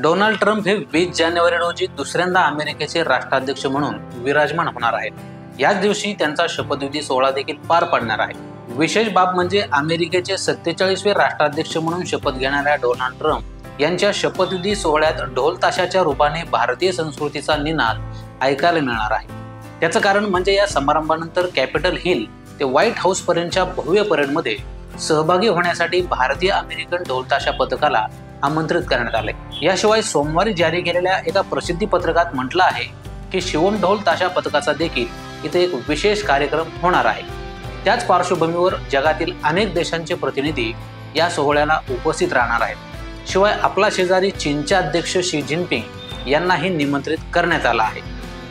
Donald Trump हे 20 जानेवारी रोजी दुसऱ्यांदा अमेरिकेचे राष्ट्राध्यक्ष म्हणून विराजमान होणार आहेत. याच दिवशी त्यांचा शपथविधी सोहळा देखील पार पडणार आहे. विशेष बाब म्हणजे अमेरिकेचे 47वे राष्ट्राध्यक्ष म्हणून शपथ घेणाऱ्या डोनाल्ड ट्रम्प यांच्या शपथविधी सोहळ्यात ढोल ताशाच्या रूपाने भारतीय संस्कृतीचा निनाद ऐकायला मिळणार आहे. त्याचं कारण म्हणजे या समारंभानंतर कॅपिटल हिल ते व्हाईट हाऊस पर्यंतच्या भव्य परेडमध्ये सहभागी होण्यासाठी भारतीय अमेरिकन ढोलताशा पथकाला आमंत्रित करण्यात आले. याशिवाय सोमवारी जारी केलेल्या एका प्रसिद्धी पत्रकात म्हटलं आहे की शिवम ढोल ताशा पथकाचा देखील इथे एक विशेष कार्यक्रम होणार आहे. त्याच पार्श्वभूमीवर जगातील अनेक देशांचे प्रतिनिधी या सोहळ्याला उपस्थित राहणार आहेत. शिवाय आपला शेजारी चीनचे अध्यक्ष शी जिनपिंग यांनाही निमंत्रित करण्यात आलं आहे.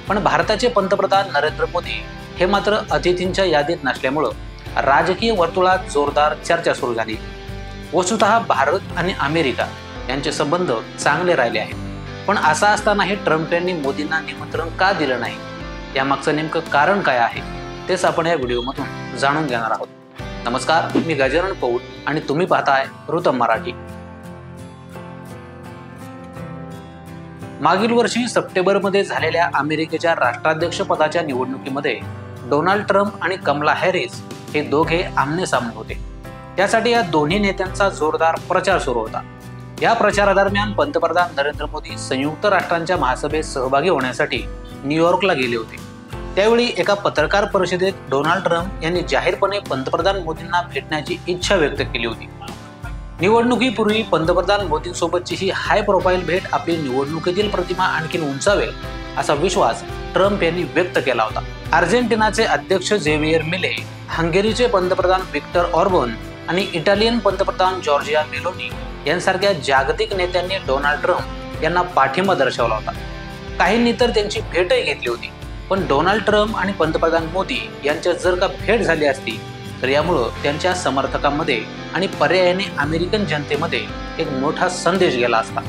पण भारताचे पंतप्रधान नरेंद्र मोदी हे मात्र अतिथींच्या यादीत नसल्यामुळं राजकीय वर्तुळात जोरदार चर्चा सुरू झाली. वस्तुतः भारत आणि अमेरिका यांचे संबंध चांगले राहिले आहेत. पण असं असतानाही ट्रम्प यांनी मोदींना निमंत्रण का दिलं नाही, यामागचं नेमकं कारण काय आहे तेच आपण या व्हिडिओमधून जाणून घेणार आहोत. नमस्कार, मी गजानन पौड आणि तुम्ही पाहताय ऋतम मराठी. मागील वर्षी सप्टेंबरमध्ये झालेल्या अमेरिकेच्या राष्ट्राध्यक्ष पदाच्या निवडणुकीमध्ये डोनाल्ड ट्रम्प आणि कमला हॅरिस हे दोघे आमने-सामने होते. त्यासाठी या दोन्ही नेत्यांचा जोरदार प्रचार सुरू होता. या प्रचारादरम्यान पंतप्रधान नरेंद्र मोदी संयुक्त राष्ट्रांच्या महासभेत सहभागी होण्यासाठी न्यूयॉर्कला गेले होते. त्यावेळी एका पत्रकार परिषदेत डोनाल्ड ट्रम्प यांनी जाहीरपणे पंतप्रधान मोदींना भेटण्याची इच्छा व्यक्त केली होती. निवडणुकीपूर्वी पंतप्रधान मोदींसोबतची ही हाय प्रोफाईल भेट आपली निवडणुकीतील प्रतिमा आणखी उंचावेल असा विश्वास ट्रम्प यांनी व्यक्त केला होता. अर्जेंटिनाचे अध्यक्ष झेवियर मिले, हंगेरीचे पंतप्रधान विक्टर ऑर्बन आणि इटालियन पंतप्रधान जॉर्जिया मेलोनी यांसारख्या जागतिक नेत्यांनी डोनाल्ड ट्रम्प यांना पाठिंबा दर्शवला होता. काहींनी तर त्यांची भेटही घेतली होती. पण डोनाल्ड ट्रम्प आणि पंतप्रधान मोदी यांच्यात जर का भेट झाली असती तर यामुळं त्यांच्या समर्थकांमध्ये आणि पर्यायाने अमेरिकन जनतेमध्ये एक मोठा संदेश गेला असता.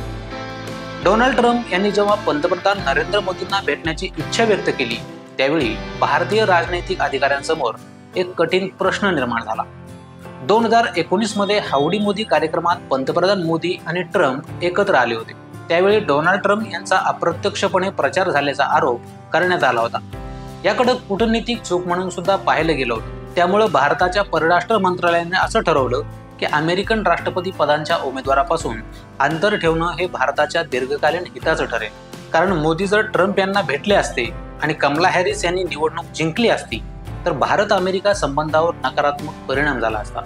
डोनाल्ड ट्रम्प यांनी जेव्हा पंतप्रधान नरेंद्र मोदींना भेटण्याची इच्छा व्यक्त केली त्यावेळी भारतीय राजनैतिक अधिकाऱ्यांसमोर एक कठीण प्रश्न निर्माण झाला. 2019 मध्ये हाउडी मोदी कार्यक्रमात पंतप्रधान मोदी आणि ट्रम्प एकत्र आले होते. त्यावेळी डोनाल्ड ट्रम्प यांचा अप्रत्यक्षपणे प्रचार झाल्याचा आरोप करण्यात आला होता. याकडे कूटनीतिक चूक म्हणून सुद्धा पाहिलं गेलं होतं. त्यामुळे भारताच्या परराष्ट्र मंत्रालयाने असं ठरवलं की अमेरिकन राष्ट्रपती पदांच्या उमेदवारापासून अंतर ठेवणं हे भारताच्या दीर्घकालीन हिताचं ठरेल. कारण मोदी जर ट्रम्प यांना भेटले असते आणि कमला हॅरिस यांनी निवडणूक जिंकली असती तर भारत अमेरिका संबंधावर नकारात्मक परिणाम झाला असता.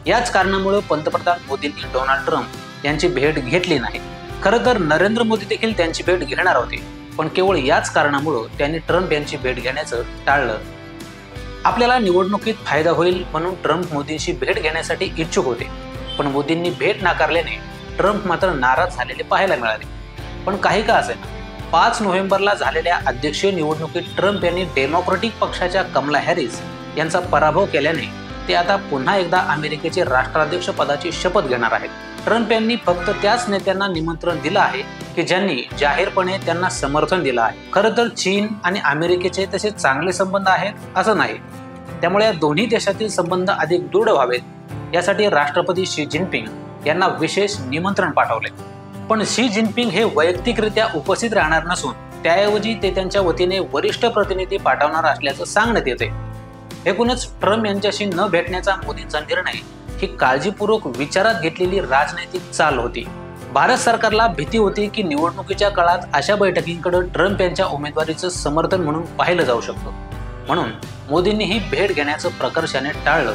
याच कारणामुळे पंतप्रधान मोदींनी डोनाल्ड ट्रम्प यांची भेट घेतली नाही. खरं तर नरेंद्र मोदी देखील त्यांची भेट घेणार होते, पण केवळ याच कारणामुळे त्यांनी ट्रम्प यांची भेट घेण्याचं टाळलं. आपल्याला निवडणुकीत फायदा होईल म्हणून ट्रम्प मोदींशी भेट घेण्यासाठी इच्छुक होते, पण मोदींनी भेट नाकारल्याने ट्रम्प मात्र नाराज झालेले पाहायला मिळाले. पण काही का असेना 5 नोव्हेंबरला झालेल्या अध्यक्षीय निवडणुकीत ट्रम्प यांनी डेमोक्रॅटिक पक्षाच्या कमला हॅरिस यांचा पराभव केल्याने ते आता पुन्हा एकदा अमेरिकेचे राष्ट्राध्यक्ष पदाची शपथ घेणार आहेत. ट्रम्प यांनी फक्त त्याच नेत्यांना निमंत्रण दिलं आहे की ज्यांनी जाहीरपणे त्यांना समर्थन दिलं आहे. खरं तर चीन आणि अमेरिकेचे तसे चांगले संबंध आहेत असं नाही. त्यामुळे या दोन्ही देशातील संबंध अधिक दृढ व्हावेत यासाठी राष्ट्रपती शी जिनपिंग यांना विशेष निमंत्रण पाठवले. पण शी जिनपिंग हे वैयक्तिकरित्या उपस्थित राहणार नसून त्याऐवजी ते त्यांच्या वतीने वरिष्ठ प्रतिनिधी पाठवणार असल्याचं सांगण्यात येते. एकूणच ट्रम्प यांच्याशी न भेटण्याचा मोदींचा निर्णय ही काळजीपूर्वक विचारात घेतलेली राजनैतिक चाल होती. भारत सरकारला भीती होती की निवडणुकीच्या काळात अशा बैठकींकडे ट्रम्प यांच्या उमेदवारीचं समर्थन म्हणून पाहिलं जाऊ शकतं. म्हणून मोदींनी ही भेट घेण्याचं प्रकर्षाने टाळलं.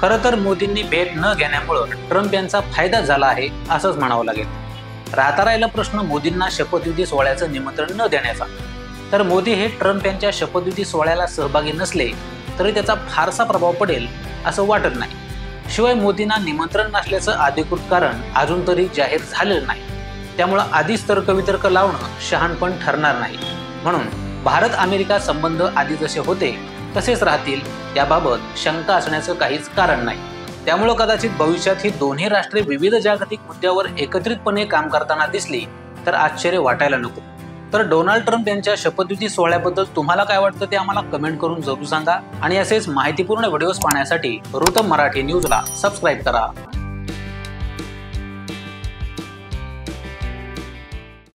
खरं तर मोदींनी भेट न घेण्यामुळं ट्रम्प यांचा फायदा झाला आहे असंच म्हणावं लागेल. राहता राहिला प्रश्न मोदींना शपथविधी सोहळ्याचं निमंत्रण न देण्याचा. तर मोदी हे ट्रम्प यांच्या शपथविधी सोहळ्याला सहभागी नसले तरी त्याचा फारसा प्रभाव पडेल असं वाटत नाही. शिवाय मोदींना निमंत्रण नसल्याचं अधिकृत कारण अजून तरी जाहीर झालेलं नाही. त्यामुळं आधीच तर्कवितर्क लावणं शहाणपण ठरणार नाही. म्हणून भारत अमेरिका संबंध आधी जसे होते तसेच राहतील याबाबत शंका असण्याचं काहीच कारण नाही. त्यामुळं कदाचित भविष्यात ही दोन्ही राष्ट्रे विविध जागतिक मुद्द्यावर एकत्रितपणे काम करताना दिसली तर आश्चर्य वाटायला नको. तर डोनाल्ड ट्रम्प यांच्या शपथविधी सोहळ्याबद्दल तुम्हाला काय वाटतं ते आम्हाला कमेंट करून जरूर सांगा. आणि असेच माहितीपूर्ण व्हिडिओज पाहण्यासाठी ऋतम मराठी न्यूजला सबस्क्राईब करा.